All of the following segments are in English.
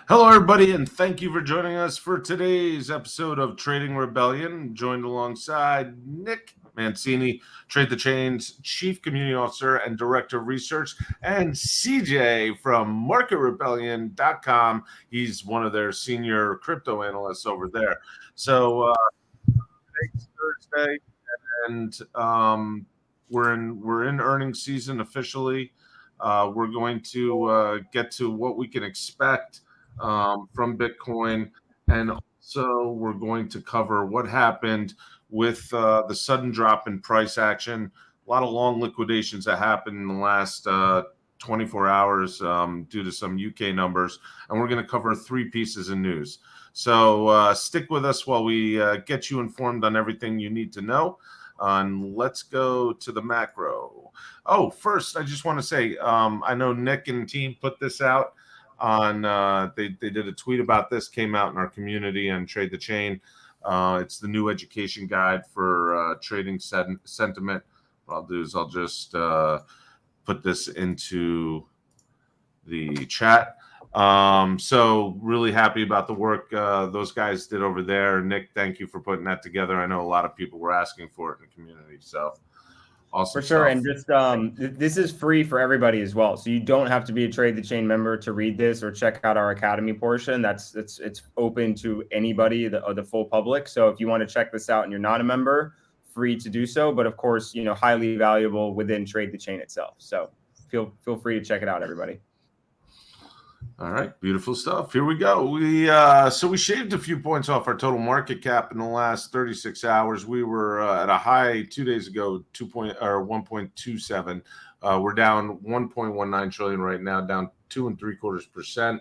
Hello, everybody, and thank you for joining us for today's episode of Trading Rebellion. Joined alongside Nick Mancini, Trade the Chain's Chief Community Officer and Director of Research, and CJ from MarketRebellion.com. He's one of their senior crypto analysts over there. So today's Thursday, and we're in earnings season officially. We're going to get to what we can expect from Bitcoin, and also we're going to cover what happened with the sudden drop in price action. A lot of long liquidations that happened in the last 24 hours due to some UK numbers, and we're going to cover three pieces of news. So stick with us while we get you informed on everything you need to know. And let's go to the macro. Oh, first, I just want to say, I know Nick and team put this out on, they did a tweet about this, came out in our community on Trade the Chain. It's the new education guide for trading sentiment. What I'll do is I'll just put this into the chat. So really happy about the work those guys did over there. Nick, thank you for putting that together. I know a lot of people were asking for it in the community. So awesome For sure. stuff. And just this is free for everybody as well. So you don't have to be a Trade the Chain member to read this or check out our Academy portion. It's open to anybody, the full public. So if you want to check this out and you're not a member, free to do so. But of course, highly valuable within Trade the Chain itself. So feel free to check it out, everybody. All right, beautiful stuff. Here we go. We shaved a few points off our total market cap in the last 36 hours. We were at a high 2 days ago, 1.27. We're down 1.19 trillion right now, down 2.75%.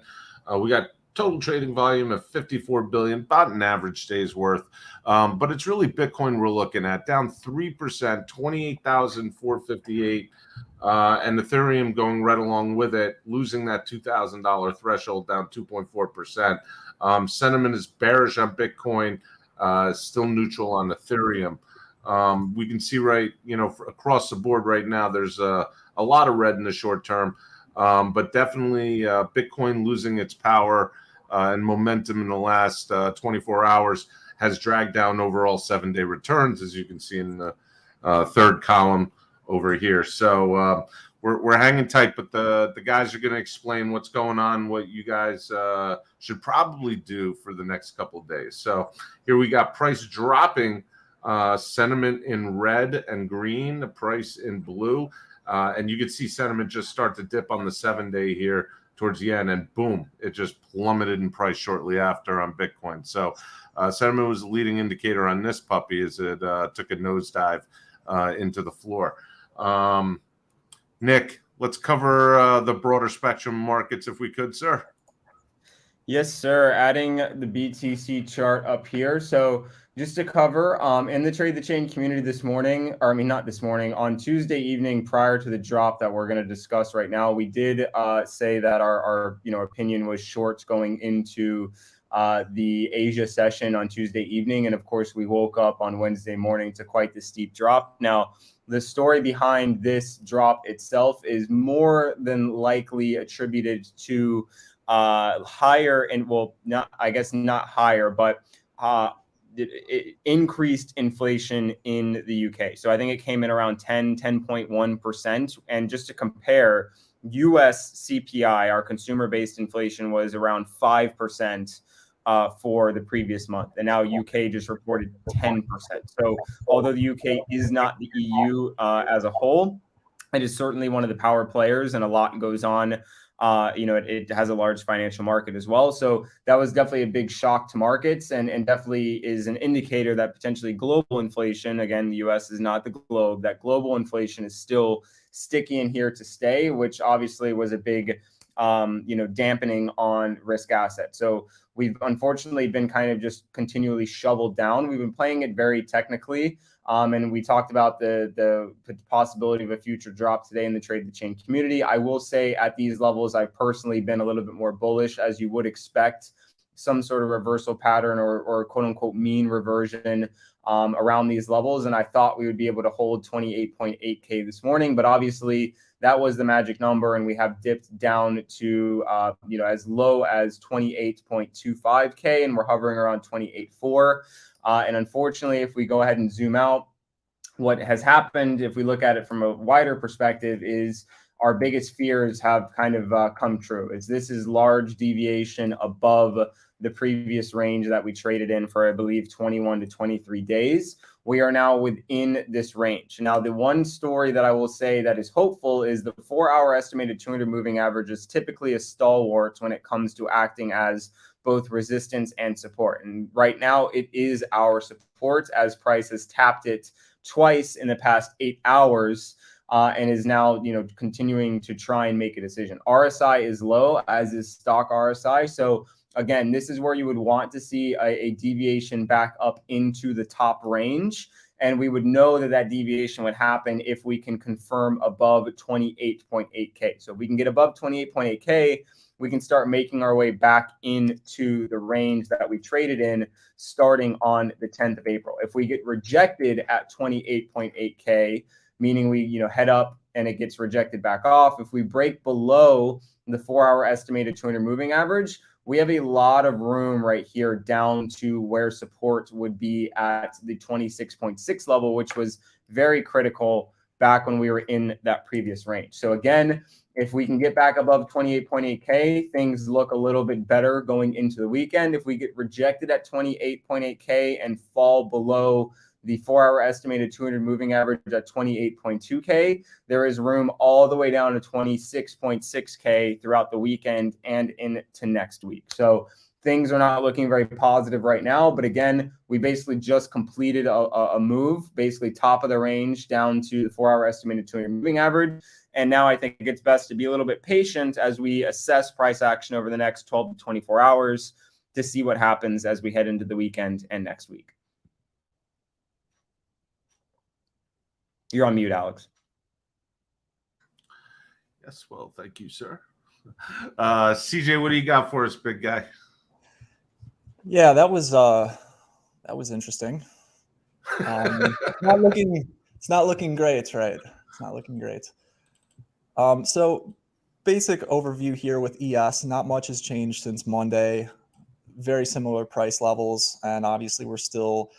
We got total trading volume of 54 billion, about an average day's worth. But it's really Bitcoin we're looking at, down 3%, 28,458. And Ethereum going right along with it, losing that $2,000 threshold, down 2.4%. Sentiment is bearish on Bitcoin, still neutral on Ethereum. We can see across the board right now, there's a lot of red in the short term, but definitely Bitcoin losing its power and momentum in the last 24 hours has dragged down overall 7-day returns, as you can see in the third column over here. So we're hanging tight, but the guys are going to explain what's going on, what you guys should probably do for the next couple of days. So here we got price dropping, sentiment in red and green, the price in blue. And you can see sentiment just start to dip on the 7-day here towards the end, and boom, it just plummeted in price shortly after on Bitcoin. So sentiment was a leading indicator on this puppy as it took a nosedive into the floor. Nick, let's cover the broader spectrum markets if we could, sir. Yes, sir. Adding the BTC chart up here. So just to cover, in the Trade the Chain community this morning, or I mean, not this morning, on Tuesday evening prior to the drop that we're going to discuss right now, we did say that our opinion was short going into the Asia session on Tuesday evening. And of course, we woke up on Wednesday morning to quite the steep drop. Now, the story behind this drop itself is more than likely attributed to higher and not higher, but increased inflation in the UK. So I think it came in around 10.1%. And just to compare, US CPI, our consumer-based inflation, was around 5% for the previous month. And now UK just reported 10%. So although the UK is not the EU as a whole, it is certainly one of the power players, and a lot goes on. It has a large financial market as well. So that was definitely a big shock to markets, and definitely is an indicator that potentially global inflation, again, the US is not the globe, that global inflation is still sticky and here to stay, which obviously was a big dampening on risk assets. So we've unfortunately been kind of just continually shoveled down. We've been playing it very technically. And we talked about the possibility of a future drop today in the Trade the Chain community. I will say at these levels, I've personally been a little bit more bullish, as you would expect some sort of reversal pattern or quote unquote mean reversion around these levels. And I thought we would be able to hold 28.8K this morning, but obviously that was the magic number, and we have dipped down to as low as 28.25K, and we're hovering around 28.4. And unfortunately, if we go ahead and zoom out, what has happened, if we look at it from a wider perspective, is our biggest fears have kind of come true. This is large deviation above the previous range that we traded in for, I believe, 21 to 23 days. We are now within this range. Now, the one story that I will say that is hopeful is the 4-hour estimated 200 moving average is typically a stalwart when it comes to acting as both resistance and support. And right now it is our support, as price has tapped it twice in the past 8 hours. And is now, continuing to try and make a decision. RSI is low, as is stock RSI. So again, this is where you would want to see a deviation back up into the top range. And we would know that that deviation would happen if we can confirm above 28.8K. So if we can get above 28.8K, we can start making our way back into the range that we traded in starting on the 10th of April. If we get rejected at 28.8K, meaning we head up and it gets rejected back off, if we break below the 4-hour estimated 200 moving average, we have a lot of room right here down to where support would be at the 26.6 level, which was very critical back when we were in that previous range. So again, if we can get back above 28.8K, things look a little bit better going into the weekend. If we get rejected at 28.8K and fall below the 4-hour estimated 200 moving average at 28.2K, there is room all the way down to 26.6K throughout the weekend and into next week. So things are not looking very positive right now. But again, we basically just completed a move, basically top of the range down to the 4-hour estimated 200 moving average. And now I think it's best to be a little bit patient as we assess price action over the next 12 to 24 hours to see what happens as we head into the weekend and next week. You're on mute, Alex. Yes, well, thank you, sir. CJ, what do you got for us, big guy? Yeah, that was interesting. It's not looking great, right? It's not looking great. So basic overview here with ES, not much has changed since Monday. Very similar price levels, and obviously we're still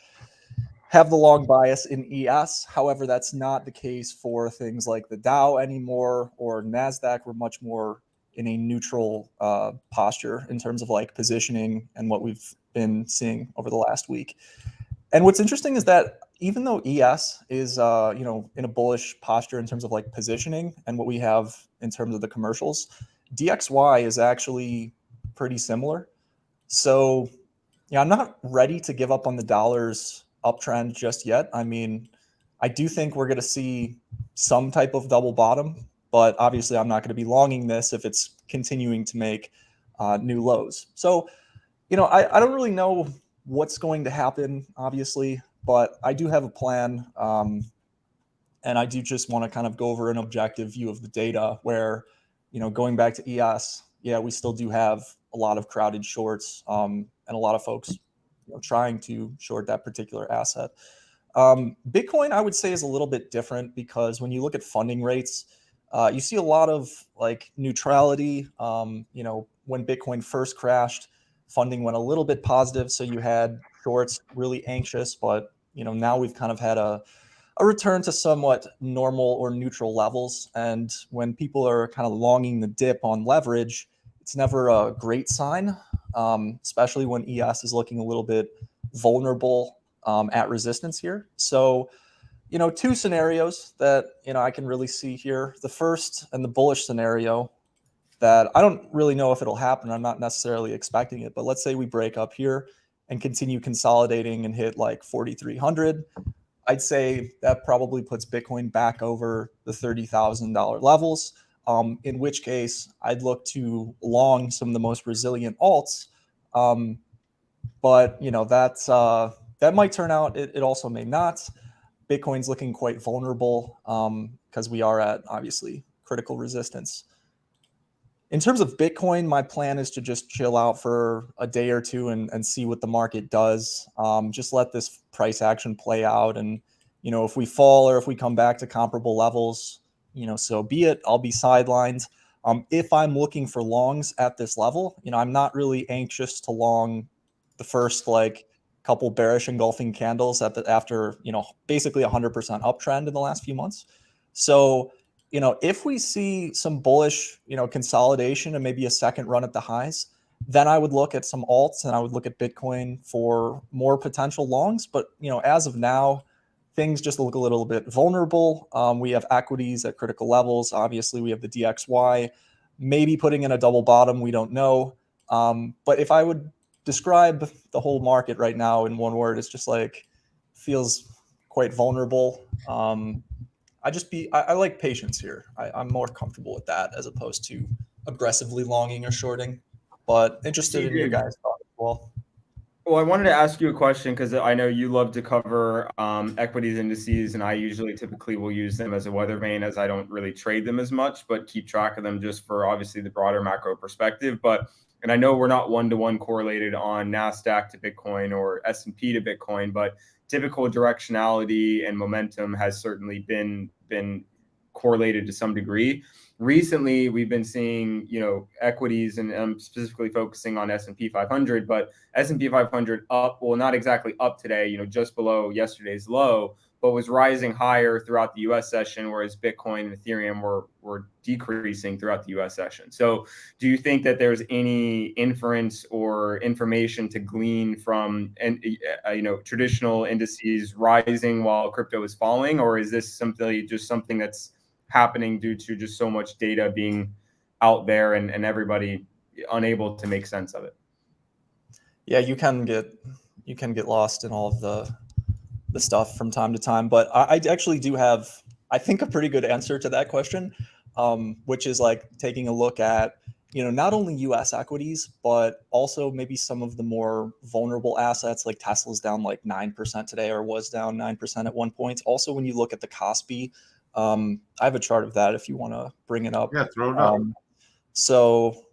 have the long bias in ES. However, that's not the case for things like the Dow anymore or NASDAQ. We're much more in a neutral posture in terms of like positioning and what we've been seeing over the last week. And what's interesting is that even though ES is in a bullish posture in terms of like positioning and what we have in terms of the commercials, DXY is actually pretty similar. So yeah, I'm not ready to give up on the dollar's uptrend just yet. I mean, I do think we're going to see some type of double bottom, but obviously I'm not going to be longing this if it's continuing to make new lows. So, I don't really know what's going to happen, obviously, but I do have a plan. And I do just want to kind of go over an objective view of the data where, going back to ES, yeah, we still do have a lot of crowded shorts and a lot of folks trying to short that particular asset. Bitcoin, I would say, is a little bit different because when you look at funding rates, you see a lot of like neutrality. When Bitcoin first crashed, funding went a little bit positive. So you had shorts really anxious, but now we've kind of had a return to somewhat normal or neutral levels. And when people are kind of longing the dip on leverage, it's never a great sign, especially when ES is looking a little bit vulnerable at resistance here. So, two scenarios that, I can really see here. The first and the bullish scenario that I don't really know if it'll happen. I'm not necessarily expecting it, but let's say we break up here and continue consolidating and hit like 4,300. I'd say that probably puts Bitcoin back over the $30,000 levels, in which case I'd look to long some of the most resilient alts. But that might turn out, it also may not. Bitcoin's looking quite vulnerable because we are at obviously critical resistance. In terms of Bitcoin, my plan is to just chill out for a day or two and see what the market does. Just let this price action play out. And, if we fall or if we come back to comparable levels, so be it. I'll be sidelined. If I'm looking for longs at this level, I'm not really anxious to long the first couple bearish engulfing candles after basically 100% uptrend in the last few months. So if we see some bullish consolidation and maybe a second run at the highs, then I would look at some alts and I would look at Bitcoin for more potential longs. But as of now, things just look a little bit vulnerable. We have equities at critical levels. Obviously, we have the DXY, maybe putting in a double bottom. We don't know. But if I would describe the whole market right now in one word, it's just feels quite vulnerable. I like patience here. I'm more comfortable with that as opposed to aggressively longing or shorting. But interested in your guys' thoughts as well. Well, I wanted to ask you a question because I know you love to cover equities indices, and I typically will use them as a weather vane, as I don't really trade them as much, but keep track of them just for obviously the broader macro perspective. And I know we're not one-to-one correlated on NASDAQ to Bitcoin or S&P to Bitcoin, but typical directionality and momentum has certainly been correlated to some degree. Recently, we've been seeing, equities, and I'm specifically focusing on S&P 500, but S&P 500 up, well, not exactly up today, just below yesterday's low, but was rising higher throughout the U.S. session, whereas Bitcoin and Ethereum were decreasing throughout the U.S. session. So do you think that there's any inference or information to glean from, traditional indices rising while crypto is falling, or is this simply just something that's happening due to just so much data being out there and everybody unable to make sense of it? Yeah, you can get lost in all of the stuff from time to time, but I actually do have, I think, a pretty good answer to that question, which is taking a look at not only U.S. equities, but also maybe some of the more vulnerable assets, like Tesla's down 9% today, or was down 9% at one point. Also, when you look at the Kospi, I have a chart of that if you want to bring it up. Yeah, throw it up. So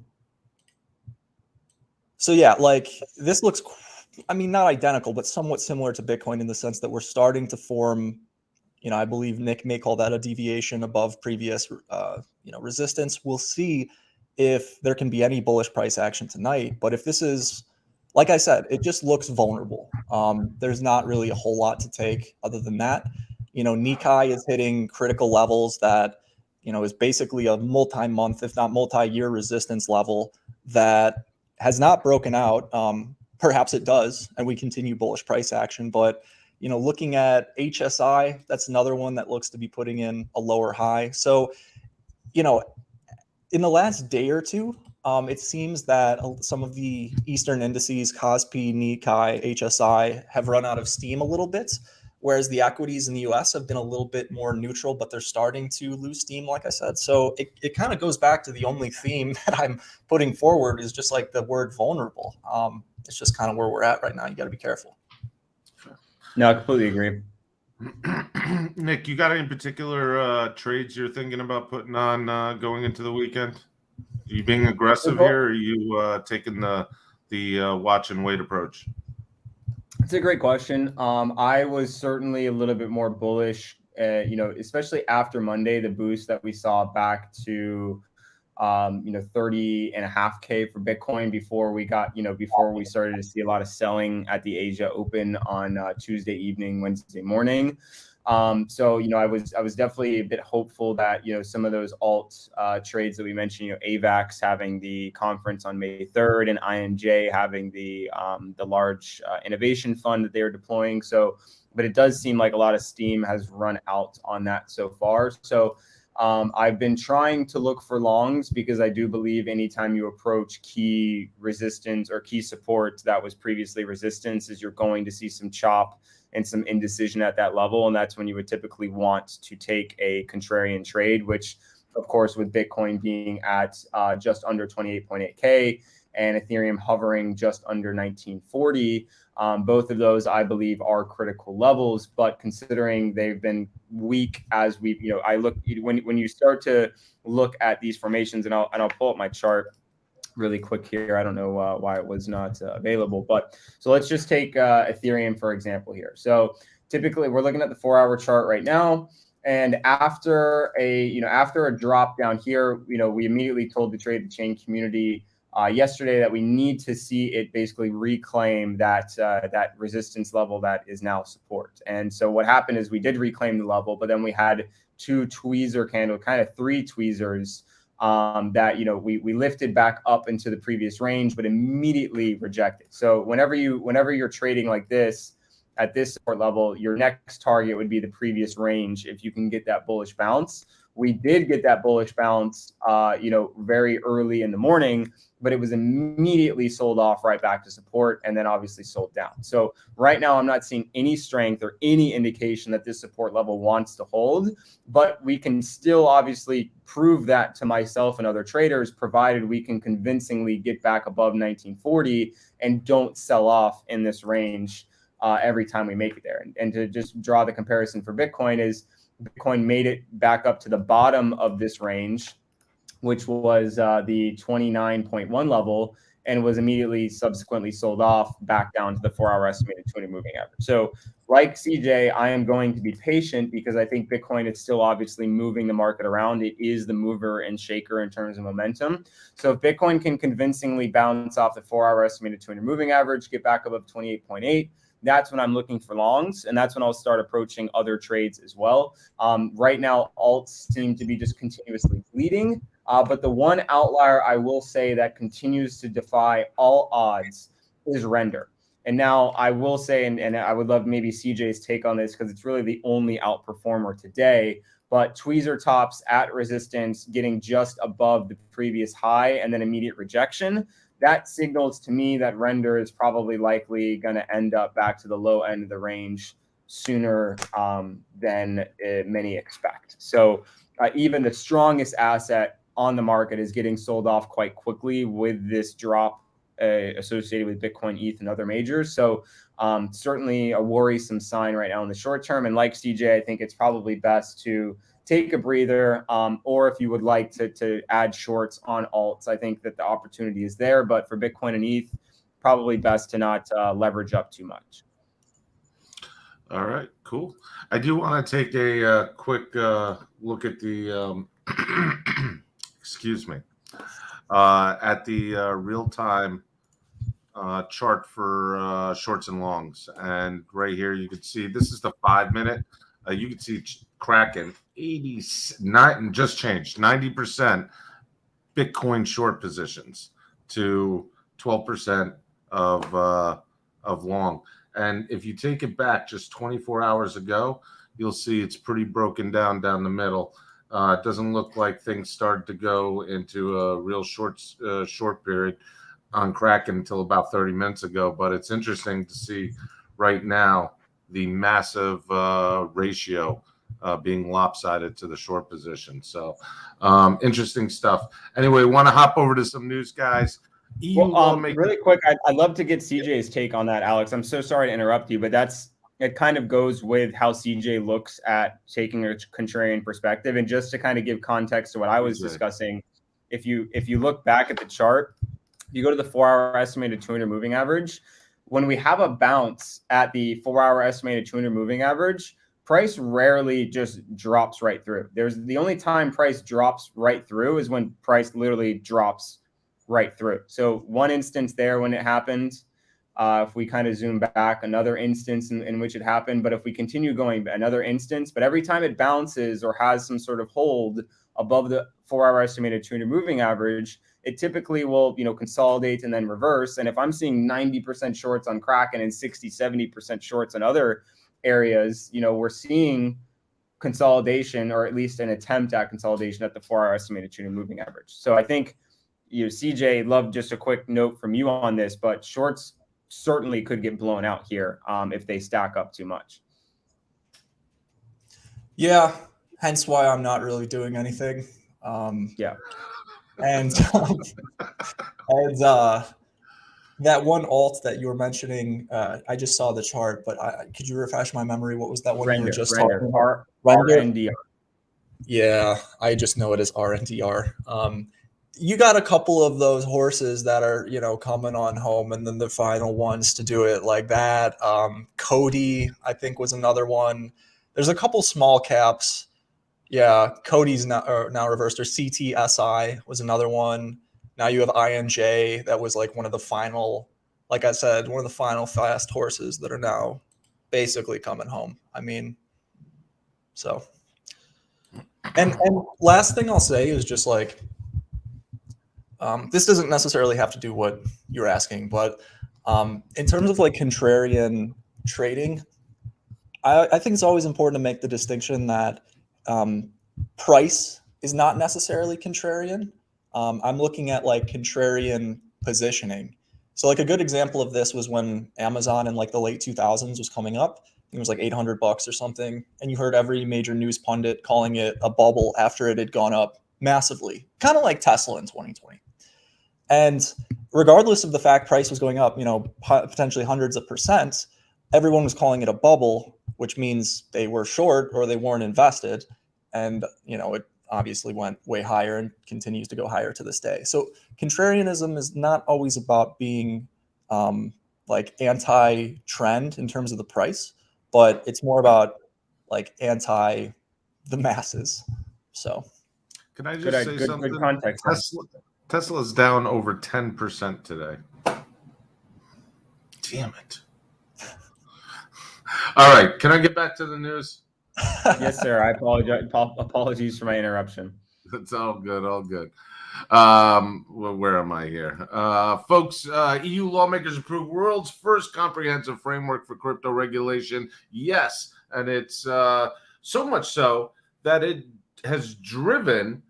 yeah, this looks, not identical, but somewhat similar to Bitcoin in the sense that we're starting to form, I believe Nick may call that a deviation above previous, resistance. We'll see if there can be any bullish price action tonight. But if this is, like I said, it just looks vulnerable. There's not really a whole lot to take other than that. Nikkei is hitting critical levels that, is basically a multi-month, if not multi-year resistance level that has not broken out. Perhaps it does, and we continue bullish price action. But, looking at HSI, that's another one that looks to be putting in a lower high. So, in the last day or two, it seems that some of the Eastern indices, Kospi, Nikkei, HSI, have run out of steam a little bit, whereas the equities in the US have been a little bit more neutral, but they're starting to lose steam, like I said. So it kind of goes back to the only theme that I'm putting forward is just the word vulnerable. It's just kind of where we're at right now. You got to be careful. No, I completely agree. Nick, you got any particular trades you're thinking about putting on going into the weekend? Are you being aggressive here, or are you taking the watch and wait approach? It's a great question. I was certainly a little bit more bullish, especially after Monday, the boost that we saw back to 30.5K for Bitcoin before we got, before we started to see a lot of selling at the Asia Open on Tuesday evening, Wednesday morning. So, I was definitely a bit hopeful that, some of those alt trades that we mentioned, AVAX having the conference on May 3rd and INJ having the large innovation fund that they are deploying. So, but it does seem like a lot of steam has run out on that so far. So I've been trying to look for longs because I do believe anytime you approach key resistance or key support that was previously resistance is you're going to see some chop and some indecision at that level. And that's when you would typically want to take a contrarian trade, which of course, with Bitcoin being at just under 28.8K and Ethereum hovering just under 1940. Both of those, I believe, are critical levels, but considering they've been weak as we, I look when you start to look at these formations, and I'll pull up my chart really quick here. I don't know why it was not available, but so let's just take Ethereum for example here. So typically we're looking at the 4-hour chart right now, and after a drop down here, we immediately told the trade the chain community yesterday that we need to see it basically reclaim that resistance level that is now support. And so what happened is we did reclaim the level, but then we had two tweezer candle, kind of three tweezers that we lifted back up into the previous range, but immediately rejected. So whenever you're trading like this at this support level, your next target would be the previous range if you can get that bullish bounce. We did get that bullish bounce, very early in the morning, but it was immediately sold off right back to support and then obviously sold down. So right now, I'm not seeing any strength or any indication that this support level wants to hold, but we can still obviously prove that to myself and other traders, provided we can convincingly get back above 1940 and don't sell off in this range every time we make it there. And to just draw the comparison for Bitcoin is Bitcoin made it back up to the bottom of this range, which was the 29.1 level, and was immediately subsequently sold off back down to the 4-hour estimated 200 moving average. So like CJ, I am going to be patient because I think Bitcoin is still obviously moving the market around. It is the mover and shaker in terms of momentum. So if Bitcoin can convincingly bounce off the 4-hour estimated 200 moving average, get back above 28.8, that's when I'm looking for longs, and that's when I'll start approaching other trades as well. Right now, alts seem to be just continuously bleeding, but the one outlier I will say that continues to defy all odds is Render. And now I will say, and I would love maybe CJ's take on this because it's really the only outperformer today, but tweezer tops at resistance getting just above the previous high and then immediate rejection. That signals to me that Render is probably likely going to end up back to the low end of the range sooner than many expect. So even the strongest asset on the market is getting sold off quite quickly with this drop associated with Bitcoin, ETH, and other majors. So certainly a worrisome sign right now in the short term. And like CJ, I think it's probably best to take a breather, or if you would like to add shorts on alts, I think that the opportunity is there. But for Bitcoin and ETH, probably best to not leverage up too much. All right, cool. I do want to take a quick look at the excuse me, at the real-time chart for shorts and longs. And right here, you can see this is the 5-minute. You can see Kraken 89 just changed 90% Bitcoin short positions to 12% of long. And if you take it back just 24 hours ago, you'll see it's pretty broken down the middle. It doesn't look like things started to go into a real short period on Kraken until about 30 minutes ago. But it's interesting to see right now the massive ratio being lopsided to the short position. So interesting stuff. Anyway, want to hop over to some news, guys. Really quick, I'd love to get CJ's take on that, Alex. I'm so sorry to interrupt you, but it kind of goes with how CJ looks at taking a contrarian perspective. And just to kind of give context to what I was discussing, if you look back at the chart, if you go to the 4-hour estimated 200 moving average, when we have a bounce at the 4-hour estimated 200 moving average, price rarely just drops right through. The only time price drops right through is when price literally drops right through. So one instance there when it happened, if we kind of zoom back, another instance in which it happened. But if we continue going, another instance. But every time it bounces or has some sort of hold above the 4-hour estimated 200 moving average, it typically will, consolidate and then reverse. And if I'm seeing 90% shorts on Kraken and 60, 70% shorts on other areas, we're seeing consolidation, or at least an attempt at consolidation at the 4-hour estimated 200 moving average. So I think, CJ, love just a quick note from you on this, but shorts certainly could get blown out here if they stack up too much. Yeah, hence why I'm not really doing anything. Yeah. And that one alt that you were mentioning, I just saw the chart, but could you refresh my memory? What was that one you were just talking about? RNDR. Yeah, I just know it as RNDR. You got a couple of those horses that are, coming on home, and then the final ones to do it like that. Cody, I think, was another one. There's a couple small caps. Yeah, Cody's now reversed, or CTSI was another one. Now you have INJ. That was like one of the final, like I said, one of the final fast horses that are now basically coming home. I mean, so. And last thing I'll say is just like, this doesn't necessarily have to do what you're asking, but in terms of like contrarian trading, I think it's always important to make the distinction that price is not necessarily contrarian. I'm looking at like contrarian positioning. So like a good example of this was when Amazon in like the late 2000s was coming up. It was like $800 or something, and you heard every major news pundit calling it a bubble after it had gone up massively, kind of like Tesla in 2020. And regardless of the fact price was going up, potentially hundreds of percent, everyone was calling it a bubble, which means they were short or they weren't invested. And, it obviously went way higher and continues to go higher to this day. So contrarianism is not always about being like anti-trend in terms of the price, but it's more about like anti the masses. So can I just say something? Good context. Tesla's down over 10% today. Damn it. All right. Can I get back to the news? Yes, sir. I apologize. Apologies for my interruption. It's all good. All good. Well, where am I here? Folks, EU lawmakers approved world's first comprehensive framework for crypto regulation. Yes. And it's so much so that it has driven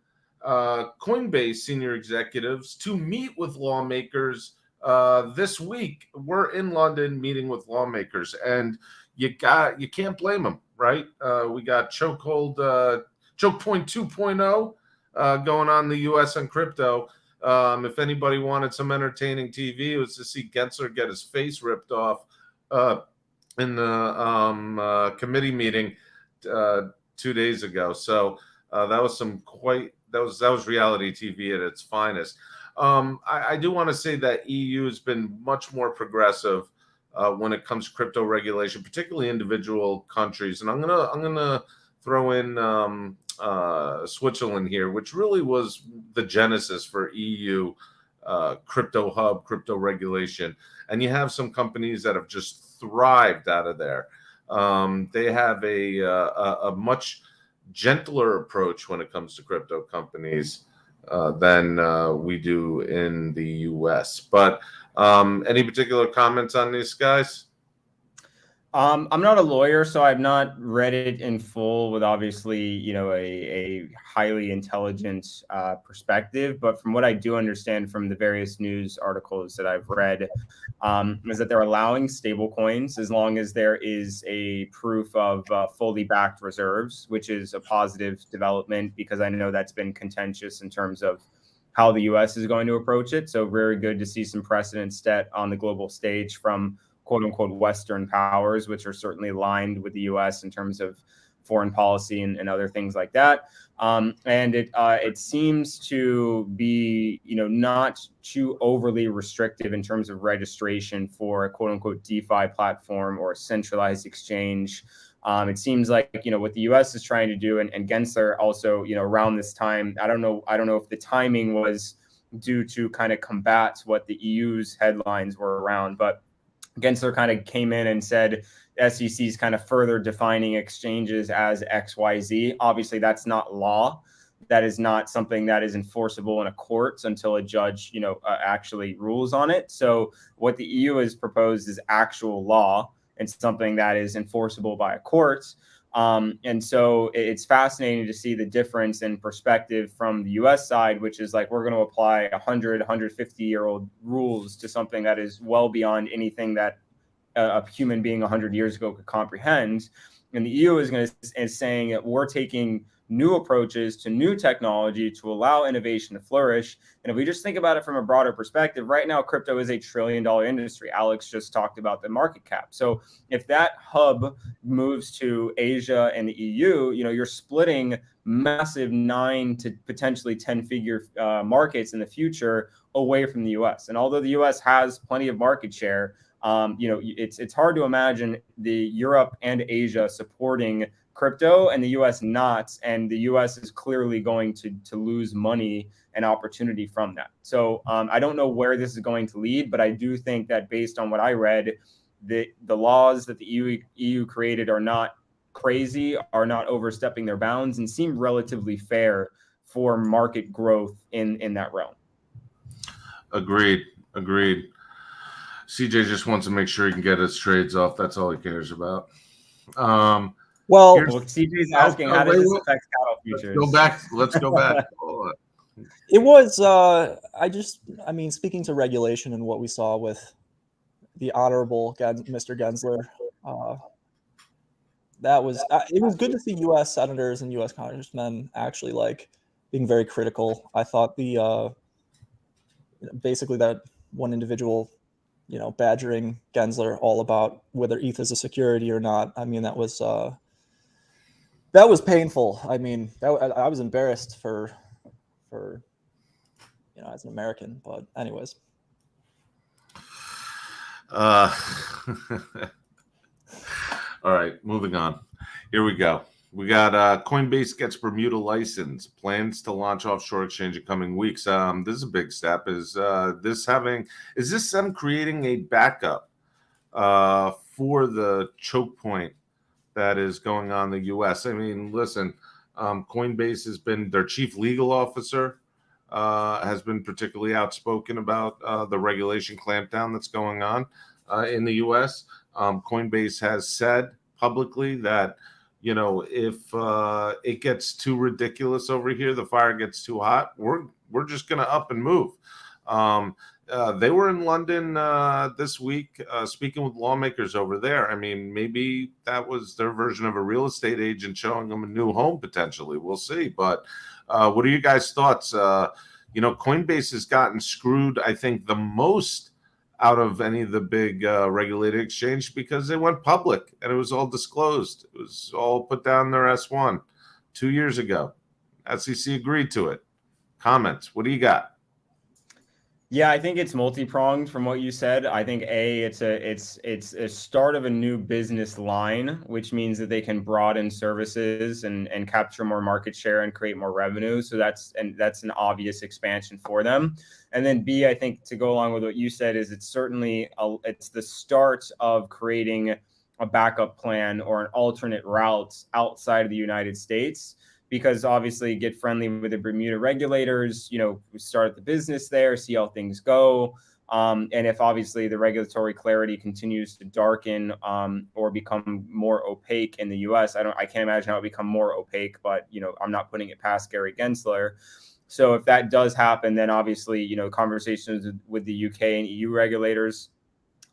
Coinbase senior executives to meet with lawmakers this week. We're in London meeting with lawmakers, and you can't blame them, right? We got choke point 2.0 going on in the U.S. on crypto. If anybody wanted some entertaining TV, it was to see Gensler get his face ripped off in the committee meeting 2 days ago. So that was that was reality TV at its finest. I do want to say that EU has been much more progressive when it comes to crypto regulation, particularly individual countries. And I'm gonna throw in Switzerland here, which really was the genesis for EU crypto hub, crypto regulation. And you have some companies that have just thrived out of there. They have a much gentler approach when it comes to crypto companies than we do in the US. But any particular comments on these guys? I'm not a lawyer, so I've not read it in full with obviously, a highly intelligent perspective. But from what I do understand from the various news articles that I've read, is that they're allowing stable coins as long as there is a proof of fully backed reserves, which is a positive development because I know that's been contentious in terms of how the U.S. is going to approach it. So very good to see some precedent set on the global stage from quote unquote Western powers, which are certainly aligned with the U.S. in terms of foreign policy and other things like that. And it seems to be, not too overly restrictive in terms of registration for a quote unquote DeFi platform or a centralized exchange. It seems like, what the U.S. is trying to do, and Gensler also, around this time, I don't know if the timing was due to kind of combat what the EU's headlines were around, but Gensler kind of came in and said SEC is kind of further defining exchanges as XYZ. Obviously, that's not law. That is not something that is enforceable in a court until a judge, actually rules on it. So what the EU has proposed is actual law and something that is enforceable by a court. And so it's fascinating to see the difference in perspective from the US side, which is like, we're going to apply 100, 150-year-old rules to something that is well beyond anything that a human being 100 years ago could comprehend. And the EU is saying that we're taking new approaches to new technology to allow innovation to flourish. And if we just think about it from a broader perspective, right now, crypto is $1 trillion industry. Alex just talked about the market cap. So if that hub moves to Asia and the EU, you're splitting massive 9 to potentially 10-figure markets in the future away from the US. And although the US has plenty of market share, it's hard to imagine the Europe and Asia supporting crypto and the US not, and the US is clearly going to lose money and opportunity from that. So I don't know where this is going to lead, but I do think that based on what I read, the laws that the EU created are not crazy, are not overstepping their bounds, and seem relatively fair for market growth in that realm. Agreed. CJ just wants to make sure he can get his trades off. That's all he cares about. Well, CJ's asking, how does this affect cattle futures? Let's go back. It was, speaking to regulation and what we saw with the Honorable Mr. Gensler, it was good to see U.S. senators and U.S. congressmen actually being very critical. I thought basically that one individual, badgering Gensler all about whether ETH is a security or not. I mean, that was painful. I mean, I was embarrassed for as an American. But anyways. All right, moving on. Here we go. We got Coinbase gets Bermuda license, plans to launch offshore exchange in coming weeks. This is a big step. Is this them creating a backup for the choke point that is going on in the U.S.? I mean, listen, Coinbase has been, their chief legal officer has been particularly outspoken about the regulation clampdown that's going on in the U.S. Coinbase has said publicly that, if it gets too ridiculous over here, the fire gets too hot, we're just going to up and move. They were in London this week speaking with lawmakers over there. I mean, maybe that was their version of a real estate agent showing them a new home potentially. We'll see. But what are you guys' thoughts? Coinbase has gotten screwed, I think, the most out of any of the big regulated exchange because they went public and it was all disclosed. It was all put down their S1 2 years ago. SEC agreed to it. Comments. What do you got? Yeah, I think it's multi-pronged from what you said. I think it's a start of a new business line, which means that they can broaden services and capture more market share and create more revenue. So that's an obvious expansion for them. And then B, I think to go along with what you said is it's the start of creating a backup plan or an alternate route outside of the United States. Because obviously get friendly with the Bermuda regulators, start the business there, see how things go. And if obviously the regulatory clarity continues to darken or become more opaque in the US, I can't imagine how it become more opaque, but I'm not putting it past Gary Gensler. So if that does happen, then obviously, conversations with the UK and EU regulators,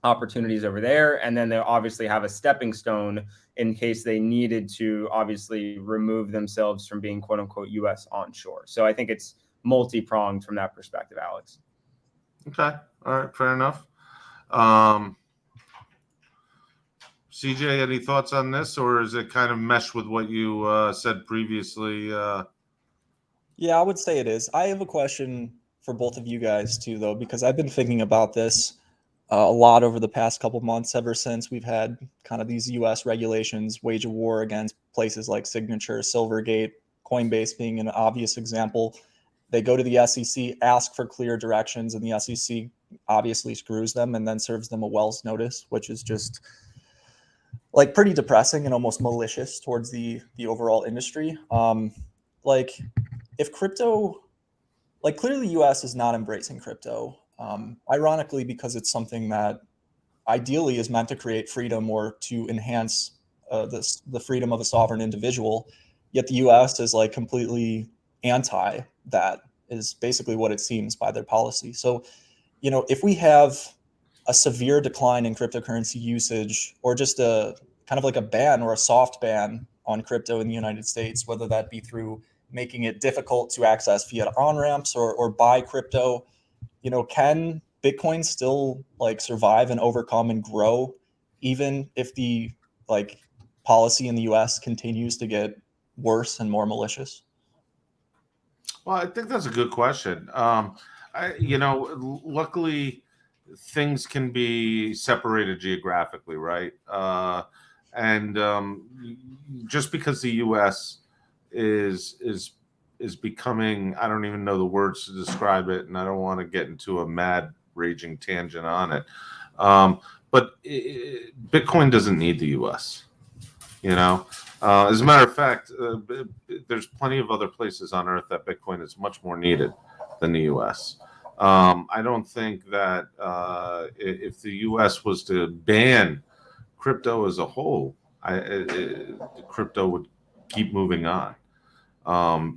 opportunities over there, and then they'll obviously have a stepping stone in case they needed to obviously remove themselves from being quote unquote US onshore. So I think it's multi-pronged from that perspective, Alex. Okay. All right. Fair enough. CJ, any thoughts on this, or is it kind of mesh with what you said previously? Yeah, I would say it is. I have a question for both of you guys too, though, because I've been thinking about this a lot over the past couple months, ever since we've had kind of these U.S. regulations wage a war against places like Signature, Silvergate, Coinbase being an obvious example. They go to the SEC, ask for clear directions, and the SEC obviously screws them and then serves them a Wells notice, which is just pretty depressing and almost malicious towards the overall industry. If crypto, clearly the U.S. is not embracing crypto. Ironically, because it's something that ideally is meant to create freedom or to enhance the freedom of a sovereign individual, yet the U.S. is completely anti that, is basically what it seems by their policy. So, if we have a severe decline in cryptocurrency usage, or just a kind of a ban or a soft ban on crypto in the United States, whether that be through making it difficult to access fiat on-ramps or buy crypto. Can Bitcoin still like survive and overcome and grow even if the like policy in the US continues to get worse and more malicious? Well, I think that's a good question. Luckily, things can be separated geographically, right? And just because the U.S. is becoming, I don't even know the words to describe it, and I don't want to get into a mad raging tangent on it. But Bitcoin doesn't need the U.S. As a matter of fact, there's plenty of other places on Earth that Bitcoin is much more needed than the U.S. I don't think that if the U.S. was to ban crypto as a whole, crypto would keep moving on,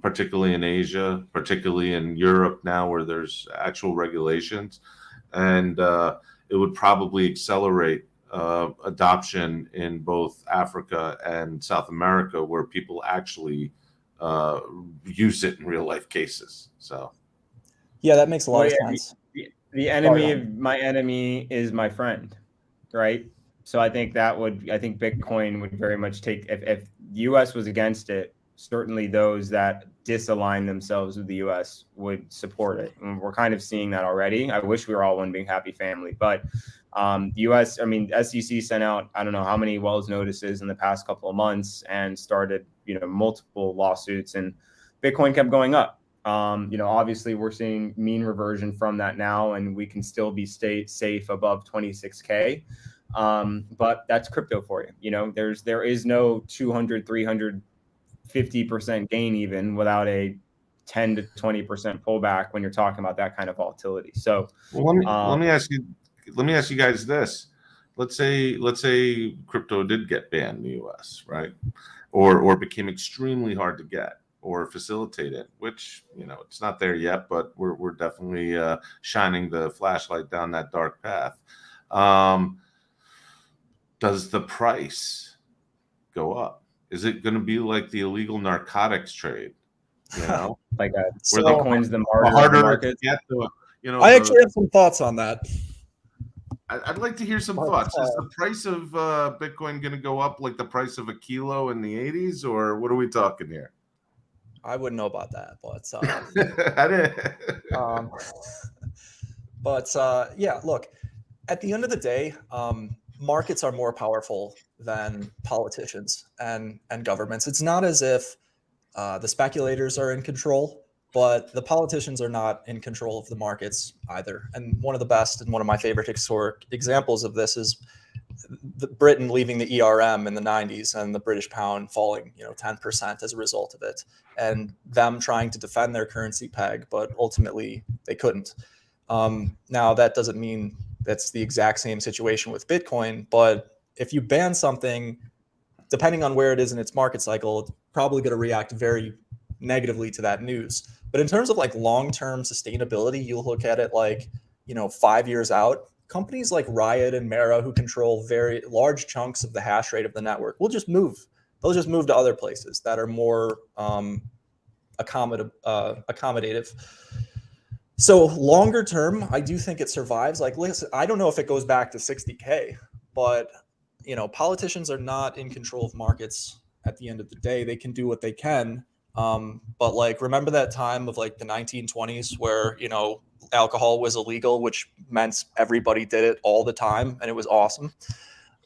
particularly in Asia, particularly in Europe now where there's actual regulations, and it would probably accelerate adoption in both Africa and South America, where people actually use it in real life cases. So, yeah, that makes a lot of sense. The enemy of my enemy is my friend, right? So I think Bitcoin would very much take, if the U.S. was against it, certainly those that disalign themselves with the U.S. would support it. And we're kind of seeing that already. I wish we were all one big happy family, but the U.S., SEC sent out, I don't know how many Wells notices in the past couple of months and started, multiple lawsuits, and Bitcoin kept going up. Obviously we're seeing mean reversion from that now, and we can still be safe above 26K. But that's crypto for you. There is no 200, 300, 50% gain even without a 10 to 20% pullback when you're talking about that kind of volatility. So let me ask you guys this. Let's say crypto did get banned in the US, right? Or became extremely hard to get or facilitate it, which, it's not there yet, but we're definitely shining the flashlight down that dark path. Does the price go up? Is it going to be like the illegal narcotics trade? Like where Bitcoin's the harder to get to, I actually have some thoughts on that. I'd like to hear some thoughts. Is the price of Bitcoin going to go up like the price of a kilo in the 80s, or what are we talking here? I wouldn't know about that, but yeah, look, at the end of the day, markets are more powerful than politicians and governments. It's not as if the speculators are in control, but the politicians are not in control of the markets either. And one of the best and one of my favorite historic examples of this is Britain leaving the ERM in the 90s and the British pound falling, 10% as a result of it, and them trying to defend their currency peg, but ultimately they couldn't. Now, that doesn't mean that's the exact same situation with Bitcoin, but if you ban something, depending on where it is in its market cycle, it's probably going to react very negatively to that news. But in terms of like long-term sustainability, you'll look at it like, 5 years out, companies like Riot and Mara, who control very large chunks of the hash rate of the network, will just move. They'll just move to other places that are more accommodative. So longer term, I do think it survives. Like, listen, I don't know if it goes back to 60K, but politicians are not in control of markets at the end of the day. They can do what they can. But like, remember that time of like the 1920s where, alcohol was illegal, which meant everybody did it all the time and it was awesome.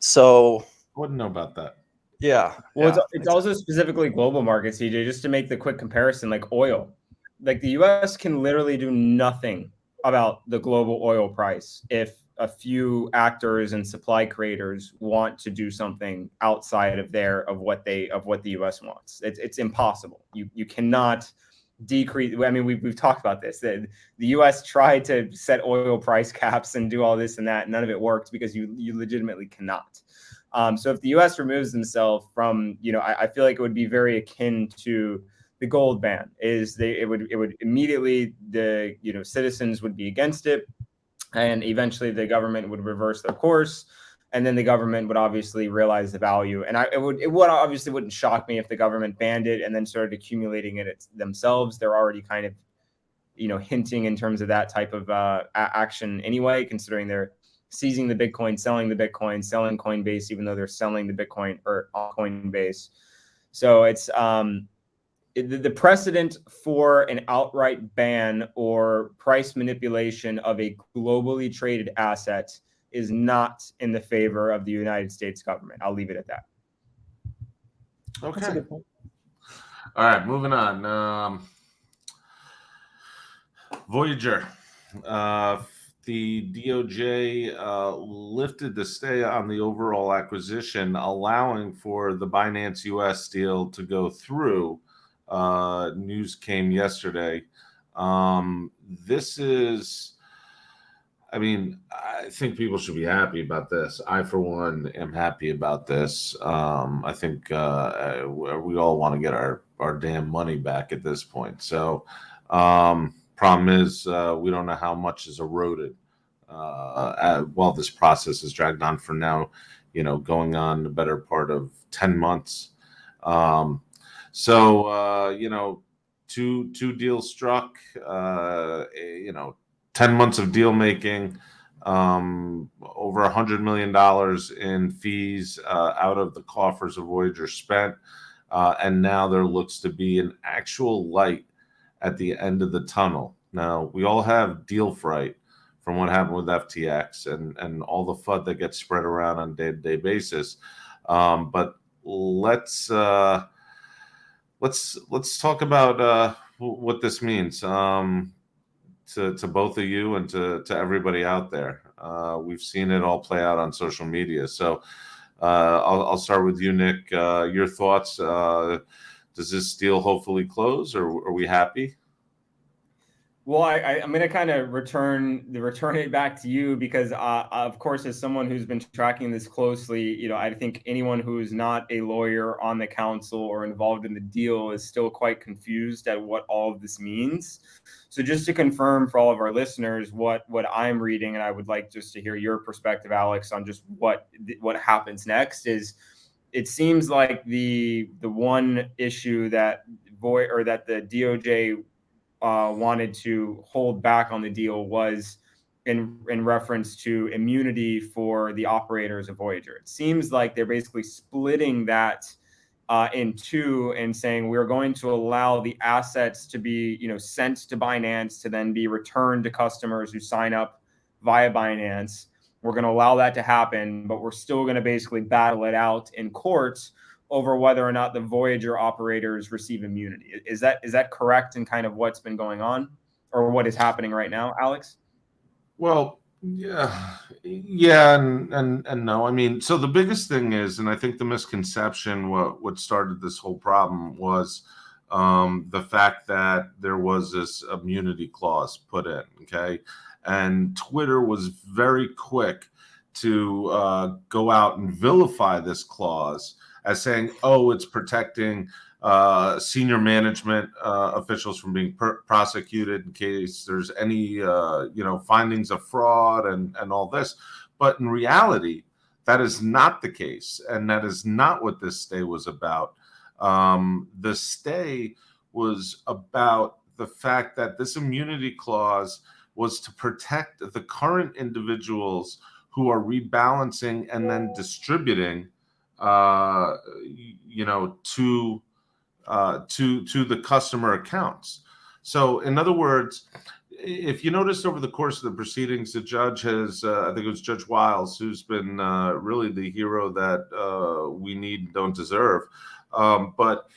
So I wouldn't know about that. Yeah. Well, yeah, it's also specifically global markets, CJ, just to make the quick comparison, like oil. Like the US can literally do nothing about the global oil price if a few actors and supply creators want to do something outside of what the US wants. It's impossible. You cannot decrease. I mean, we've talked about this. The US tried to set oil price caps and do all this and that. None of it worked because you legitimately cannot. So if the US removes themselves from, I feel like it would be very akin to the gold ban. It would immediately, citizens would be against it, and eventually the government would reverse their course, and then the government would obviously realize the value. And it would obviously wouldn't shock me if the government banned it and then started accumulating it themselves. They're already kind of, hinting in terms of that type of action anyway, considering they're seizing the Bitcoin, selling Coinbase, even though they're selling the Bitcoin or Coinbase. So it's the precedent for an outright ban or price manipulation of a globally traded asset is not in the favor of the United States government. I'll leave it at that. Okay. All right, moving on. Voyager. The DOJ lifted the stay on the overall acquisition, allowing for the Binance US deal to go through. News came yesterday. This is, I mean, I think people should be happy about this. I, for one, am happy about this. I think we all want to get our damn money back at this point. So, problem is, we don't know how much is eroded while this process is dragged on for now, going on the better part of 10 months. Two deals struck, 10 months of deal making, over $100 million in fees out of the coffers of Voyager spent. And now there looks to be an actual light at the end of the tunnel. Now, we all have deal fright from what happened with FTX and all the FUD that gets spread around on a day-to-day basis. But let's talk about what this means to both of you and to everybody out there. We've seen it all play out on social media. So I'll start with you, Nick. Your thoughts? Does this deal hopefully close, or are we happy? Well, I'm going to kind of return it back to you because, of course, as someone who's been tracking this closely, I think anyone who's not a lawyer on the council or involved in the deal is still quite confused at what all of this means. So just to confirm for all of our listeners what I'm reading, and I would like just to hear your perspective, Alex, on just what happens next is it seems like the one issue that the DOJ wanted to hold back on the deal was in reference to immunity for the operators of Voyager. It seems like they're basically splitting that in two and saying we're going to allow the assets to be sent to Binance to then be returned to customers who sign up via Binance. We're going to allow that to happen, but we're still going to basically battle it out in courts over whether or not the Voyager operators receive immunity. Is that correct in kind of what's been going on or what is happening right now, Alex? Well, yeah, and no. I mean, so the biggest thing is, and I think the misconception, what started this whole problem was the fact that there was this immunity clause put in, okay? And Twitter was very quick to go out and vilify this clause as saying, oh, it's protecting senior management officials from being prosecuted in case there's any, findings of fraud and all this. But in reality, that is not the case. And that is not what this stay was about. The stay was about the fact that this immunity clause was to protect the current individuals who are rebalancing and then distributing to the customer accounts. So in other words, if you noticed over the course of the proceedings, the judge has, I think it was Judge Wiles, who's been really the hero that we need and don't deserve, but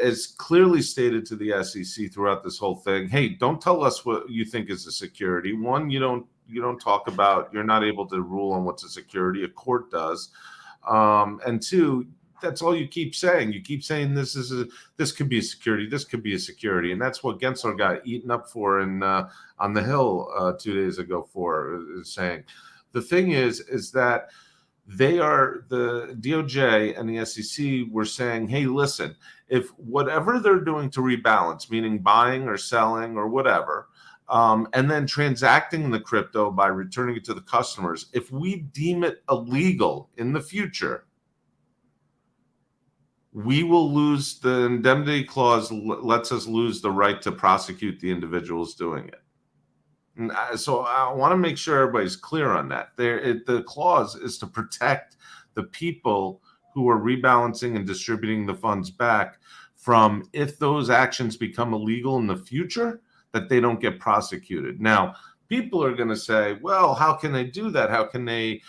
is clearly stated to the SEC throughout this whole thing, hey, don't tell us what you think is a security. One, you don't talk about, you're not able to rule on what's a security, a court does. And two, that's all you keep saying. You keep saying this could be a security, this could be a security, and that's what Gensler got eaten up for in on the Hill 2 days ago for saying. The thing is that the DOJ and the SEC were saying, hey, listen, if whatever they're doing to rebalance, meaning buying or selling or whatever, and then transacting the crypto by returning it to the customers. If we deem it illegal in the future, we will lose the indemnity clause, lets us lose the right to prosecute the individuals doing it. And so I want to make sure everybody's clear on that. The clause is to protect the people who are rebalancing and distributing the funds back from, if those actions become illegal in the future, that they don't get prosecuted. Now, people are going to say, well, how can they do that? How can they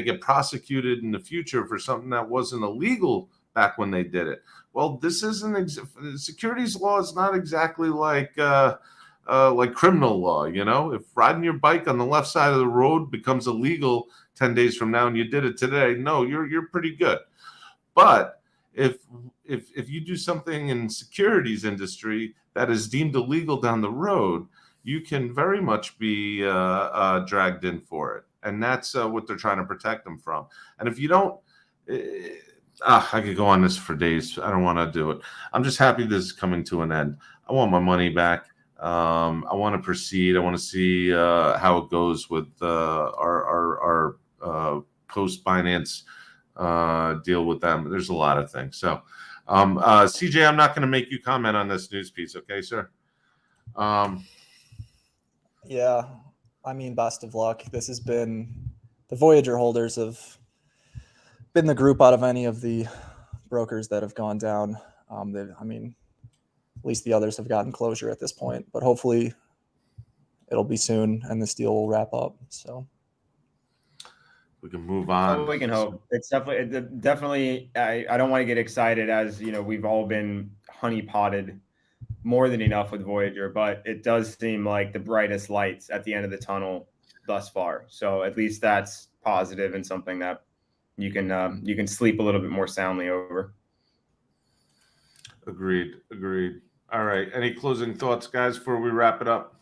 get prosecuted in the future for something that wasn't illegal back when they did it? Well, this isn't securities law is not exactly like criminal law. You know, if riding your bike on the left side of the road becomes illegal 10 days from now and you did it today, no, you're pretty good. But if you do something in securities industry that is deemed illegal down the road, you can very much be dragged in for it. And that's what they're trying to protect them from. And if you don't, I could go on this for days. I don't want to do it. I'm just happy this is coming to an end. I want my money back. I want to proceed. I want to see how it goes with our post-Binance deal with them. There's a lot of things. So, CJ, I'm not going to make you comment on this news piece. Okay, sir? Yeah, I mean, best of luck. This has been, the Voyager holders have been the group out of any of the brokers that have gone down. At least the others have gotten closure at this point, but hopefully it'll be soon and this deal will wrap up. So we can move on. Oh, we can hope. It's definitely. I don't want to get excited, as you know, we've all been honeypotted more than enough with Voyager, but it does seem like the brightest lights at the end of the tunnel thus far. So at least that's positive and something that you can sleep a little bit more soundly over. Agreed. All right. Any closing thoughts, guys, before we wrap it up?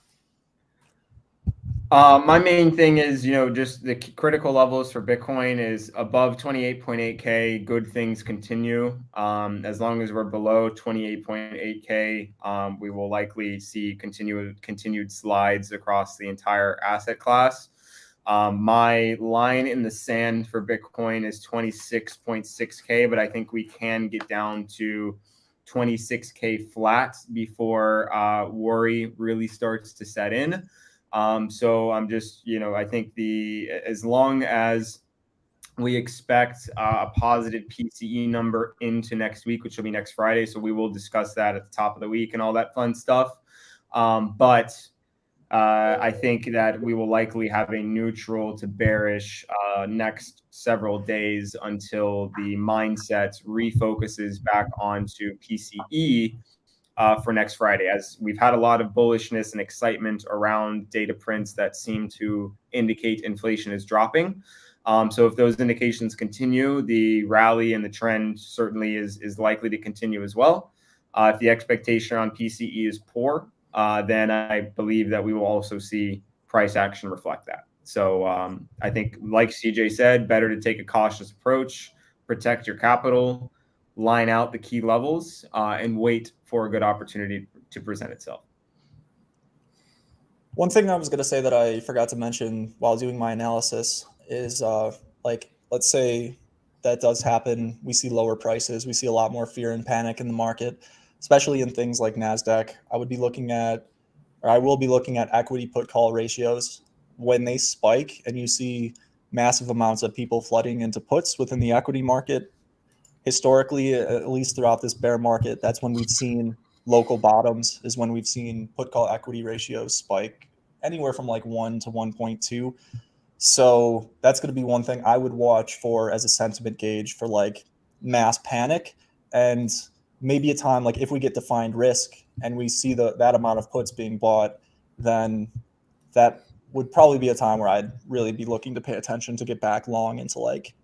My main thing is, just the critical levels for Bitcoin is above 28.8K. Good things continue. As long as we're below 28.8K, we will likely see continued slides across the entire asset class. My line in the sand for Bitcoin is 26.6K, but I think we can get down to 26K flat before worry really starts to set in. So I'm just, I think as long as we expect a positive PCE number into next week, which will be next Friday. So we will discuss that at the top of the week and all that fun stuff. But I think that we will likely have a neutral to bearish next several days until the mindset refocuses back onto PCE for next Friday, as we've had a lot of bullishness and excitement around data prints that seem to indicate inflation is dropping. So if those indications continue, the rally and the trend certainly is likely to continue as well. If the expectation on PCE is poor, then I believe that we will also see price action reflect that. So I think, like CJ said, better to take a cautious approach, protect your capital, line out the key levels, and wait for a good opportunity to present itself. One thing I was going to say that I forgot to mention while doing my analysis is let's say that does happen. We see lower prices. We see a lot more fear and panic in the market, especially in things like NASDAQ. I will be looking at equity put call ratios. When they spike and you see massive amounts of people flooding into puts within the equity market, historically, at least throughout this bear market, that's when we've seen local bottoms, is when we've seen put call equity ratios spike anywhere from like 1 to 1.2. So that's going to be one thing I would watch for as a sentiment gauge for like mass panic, and maybe a time like if we get defined risk and we see that amount of puts being bought, then that would probably be a time where I'd really be looking to pay attention to get back long into like,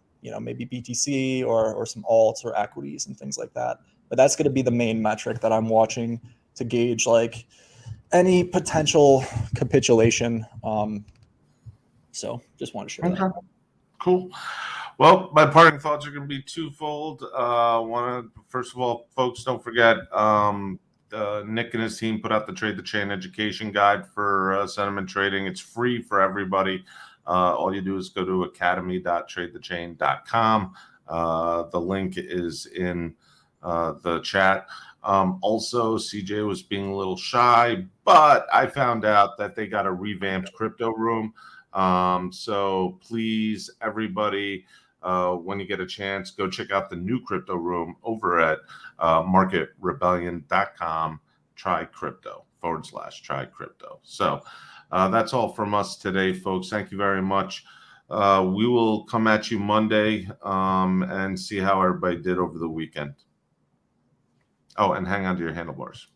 maybe BTC or some alts or equities and things like that. But that's going to be the main metric that I'm watching to gauge like any potential capitulation. So just want to share that. Cool. Well, my parting thoughts are going to be twofold. First of all, folks, don't forget Nick and his team put out the Trade the Chain education guide for sentiment trading. It's free for everybody. All you do is go to academy.tradethechain.com. The link is in the chat. Also, CJ was being a little shy, but I found out that they got a revamped crypto room. So please, everybody, when you get a chance, go check out the new crypto room over at marketrebellion.com. Try crypto /try crypto. So that's all from us today, folks. Thank you very much. We will come at you Monday and see how everybody did over the weekend. Oh, and hang on to your handlebars.